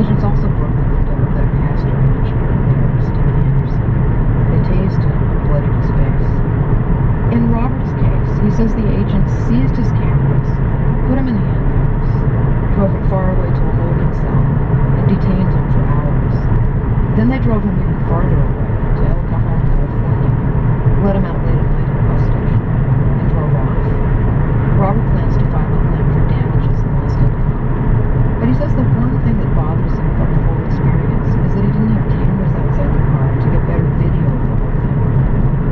Agents also broke the window of that pastor I mentioned earlier, Stephen Anderson. They tased him and bloodied his face. In Robert's case, he says the agents seized his cameras, put him in handcuffs, drove him far away to a holding cell, and detained him for hours. Then they drove him even farther away, to El Cajon, California, let him out late at night at a bus station, and drove off. Robert plans to file a claim for damages and lost income. But he says the one thing that bothers him about the whole experience is that he didn't have cameras outside the car to get better video of the whole thing.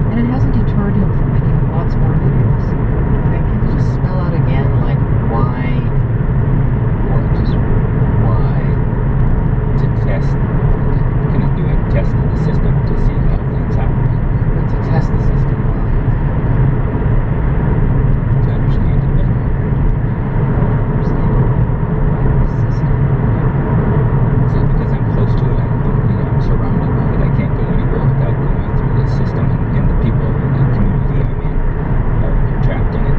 And it hasn't deterred him from making lots more videos. Can you just spell out again, like, why to test, kind of do a test of the system to see how things happen? But to test the system, to understand it better. So because I'm close to it, I'm surrounded by it. I can't go anywhere without going through the system and the people in the community I'm in are trapped in it.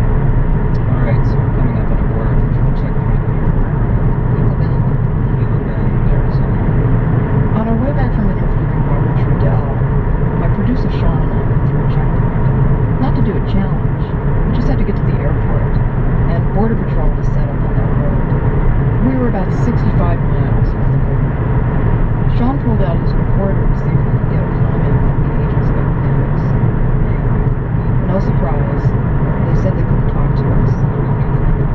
Alright, so we're coming up on a border control checkpoint here. Gila Bend, Arizona. On our way back from interviewing Robert Trudell, my producer Sean and I went through a checkpoint. Not to do a challenge, we just had to get to the airport, and Border Patrol was set up on that road. We were about 65 miles from the border. Sean pulled out his recorder to see if we could get a comment from the agents about videos. No surprise, they said they couldn't talk to us,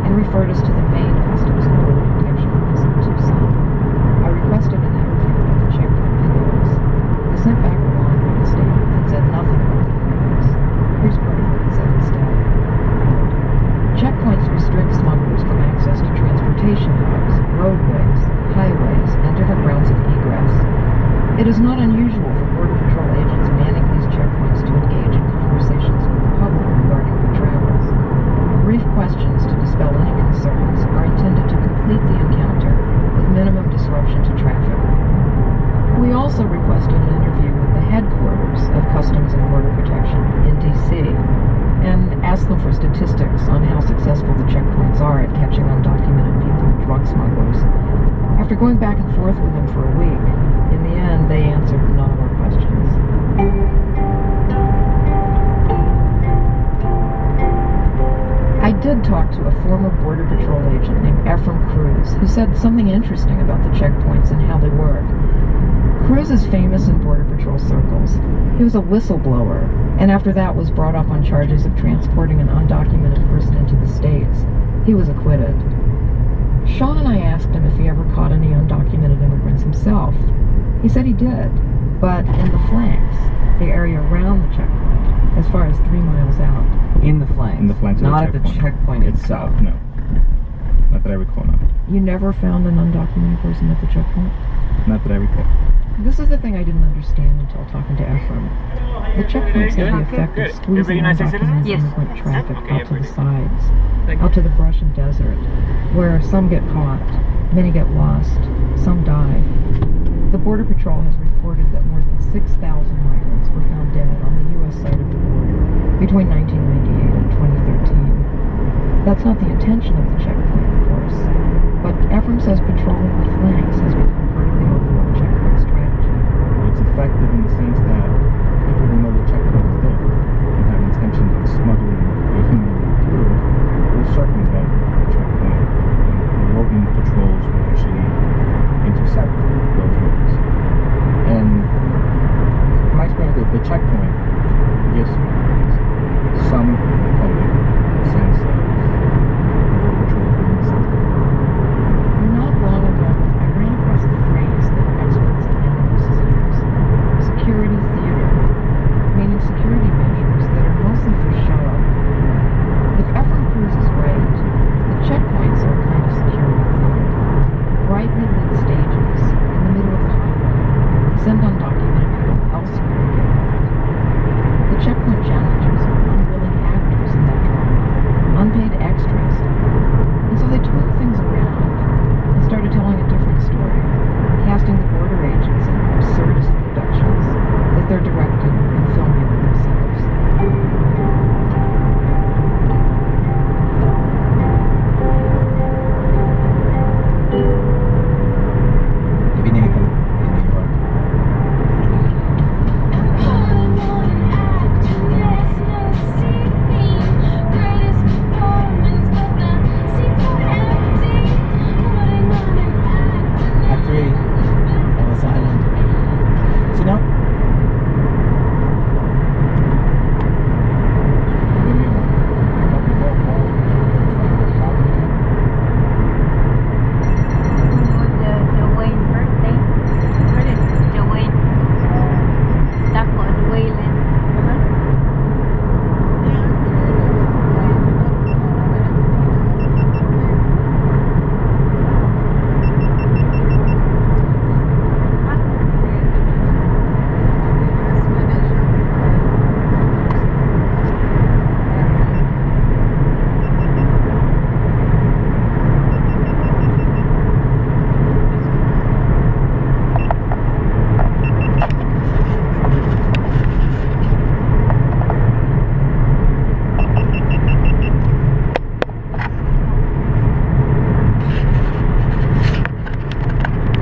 and referred us to the main Customs and Border Protection Office in Tucson. I requested an interview about the checkpoint videos. They sent back a long written statement that said nothing about the videos. Here's part of what it said instead. Checkpoints restrict smugglers from access to transportation hubs, roadways, highways, and different routes of egress. It is not unusual for Border Patrol agents manning these checkpoints to engage in conversations with the public regarding their travels. Brief questions to dispel any concerns are intended to complete the encounter with minimum disruption to traffic. We also requested an interview with the headquarters of Customs and Border Protection in D.C. and asked them for statistics on how successful the checkpoints are at catching undocumented people and drug smugglers. After going back and forth with them for a week, in the end they answered none of our questions. I did talk to a former Border Patrol agent named Ephraim Cruz, who said something interesting about the checkpoints and how they work. Cruz is famous in Border Patrol circles. He was a whistleblower, and after that was brought up on charges of transporting an undocumented person into the States. He was acquitted. Sean and I asked him if he ever caught any undocumented immigrants himself. He said he did, but in the flanks, the area around the checkpoint, as far as 3 miles out. In the flanks? In the flanks not of the at the checkpoint itself? No. Not that I recall, no. You never found an undocumented person at the checkpoint? Not that I recall. This is the thing I didn't understand until talking to Ephraim. The checkpoints have the effect of squeezing undocumented immigrant traffic out to the sides, out to the brush and desert, where some get caught, many get lost, some die. The Border Patrol has reported that more than 6,000 migrants were found dead on the U.S. side of the border between 1998 and 2013. That's not the intention of the checkpoint, of course, but Ephraim says patrolling the flanks has become part of the overall checkpoint strategy. It's effective in the sense that people who know the checkpoint is there and have intention of smuggling a human through will circumvent the checkpoint, and roving patrols will actually intercept those roads. And from my experience, the checkpoint gives some public sense of border patrol doing something. Not long ago, I ran across a phrase that experts and analysts use: security theater, meaning security measures that are mostly for show. If Ephraim Cruz is right, the checkpoints are a kind of security theater. Brightly lit stages in the middle of the highway send undocumented